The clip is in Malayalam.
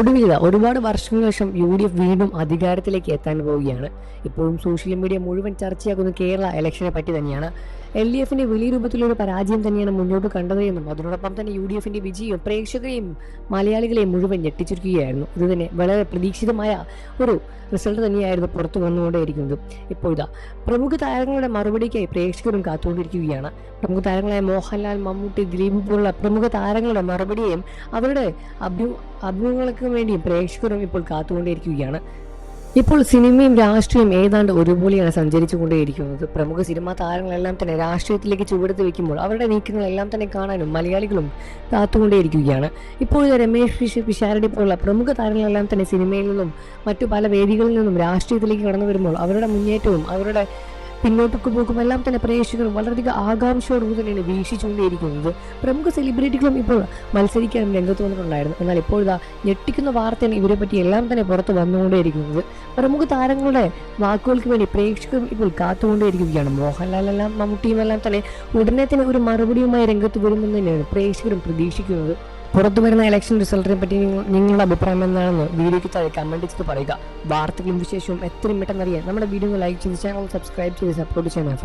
ഒടുവിൽ ഒരുപാട് വർഷങ്ങൾക്ക് ശേഷം UDF വീണ്ടും അധികാരത്തിലേക്ക് എത്താൻ പോവുകയാണ്. ഇപ്പോഴും സോഷ്യൽ മീഡിയ മുഴുവൻ ചർച്ചയാക്കുന്ന കേരള ഇലക്ഷനെ പറ്റി തന്നെയാണ്. LDFിന്റെ വലിയ രൂപത്തിലൊരു പരാജയം തന്നെയാണ് മുന്നോട്ട് കണ്ടത് എന്നും അതിനോടൊപ്പം തന്നെ UDFിന്റെ വിജയം പ്രേക്ഷകരെയും മലയാളികളെയും മുഴുവൻ ഞെട്ടിച്ചിരിക്കുകയായിരുന്നു. ഇത് തന്നെ വളരെ പ്രതീക്ഷിതമായ ഒരു റിസൾട്ട് തന്നെയായിരുന്നു പുറത്തു വന്നുകൊണ്ടേയിരിക്കുന്നത്. ഇപ്പോൾ ഇതാ പ്രമുഖ താരങ്ങളുടെ മറുപടിക്കായി പ്രേക്ഷകരും കാത്തുകൊണ്ടിരിക്കുകയാണ്. പ്രമുഖ താരങ്ങളായ മോഹൻലാൽ, മമ്മൂട്ടി, ദിലീപ് പോലുള്ള പ്രമുഖ താരങ്ങളുടെ മറുപടിയും അവരുടെ അഭിമുഖങ്ങൾക്ക് വേണ്ടിയും പ്രേക്ഷകരും ഇപ്പോൾ കാത്തുകൊണ്ടേയിരിക്കുകയാണ്. ഇപ്പോൾ സിനിമയും രാഷ്ട്രീയവും ഏതാണ്ട് ഒരുപോലെയാണ് സഞ്ചരിച്ചു കൊണ്ടേയിരിക്കുന്നത്. പ്രമുഖ സിനിമാ താരങ്ങളെല്ലാം തന്നെ രാഷ്ട്രീയത്തിലേക്ക് ചുവടുത്ത് വെക്കുമ്പോൾ അവരുടെ നീക്കങ്ങളെല്ലാം തന്നെ കാണാനും മലയാളികളും കാത്തുകൊണ്ടേയിരിക്കുകയാണ്. ഇപ്പോൾ രമേശ് പിഷാരടി പോലുള്ള പ്രമുഖ താരങ്ങളെല്ലാം തന്നെ സിനിമയിൽ നിന്നും മറ്റു പല വേദികളിൽ നിന്നും രാഷ്ട്രീയത്തിലേക്ക് കടന്നു വരുമ്പോൾ അവരുടെ മുന്നേറ്റവും അവരുടെ പിന്നോട്ടൊക്കെ പോകും എല്ലാം തന്നെ പ്രേക്ഷകർ വളരെയധികം ആകാംക്ഷയോടുകൂടി തന്നെയാണ് വീക്ഷിച്ചുകൊണ്ടേയിരിക്കുന്നത്. പ്രമുഖ സെലിബ്രിറ്റികളും ഇപ്പോൾ മത്സരിക്കാനും രംഗത്ത് വന്നിട്ടുണ്ടായിരുന്നു. എന്നാൽ ഇപ്പോഴാ ഞെട്ടിക്കുന്ന വാർത്തയാണ് ഇവരെ പറ്റി എല്ലാം തന്നെ പുറത്ത് വന്നുകൊണ്ടേയിരിക്കുന്നത്. പ്രമുഖ താരങ്ങളുടെ വാക്കുകൾക്ക് വേണ്ടി പ്രേക്ഷകർ ഇപ്പോൾ കാത്തുകൊണ്ടേയിരിക്കുകയാണ്. മോഹൻലാലെല്ലാം മമ്മൂട്ടിയും എല്ലാം തന്നെ ഉടനെ തന്നെ ഒരു മറുപടിയുമായി രംഗത്ത് വരുമെന്ന് തന്നെയാണ് പ്രേക്ഷകരും പ്രതീക്ഷിക്കുന്നത്. പുറത്തു വരുന്ന ഇലക്ഷൻ റിസൾട്ടിനെ പറ്റി നിങ്ങളുടെ അഭിപ്രായം എന്താണെന്ന് വീഡിയോയ്ക്ക് താഴെ കമന്റ് ചെയ്ത് പറയുക. വാർത്തകളും വിശേഷവും എത്രയും പെട്ടെന്ന് അറിയാൻ നമ്മുടെ വീഡിയോ ലൈക്ക് ചെയ്ത് ചാനൽ സബ്സ്ക്രൈബ് ചെയ്ത് സപ്പോർട്ട് ചെയ്യണം.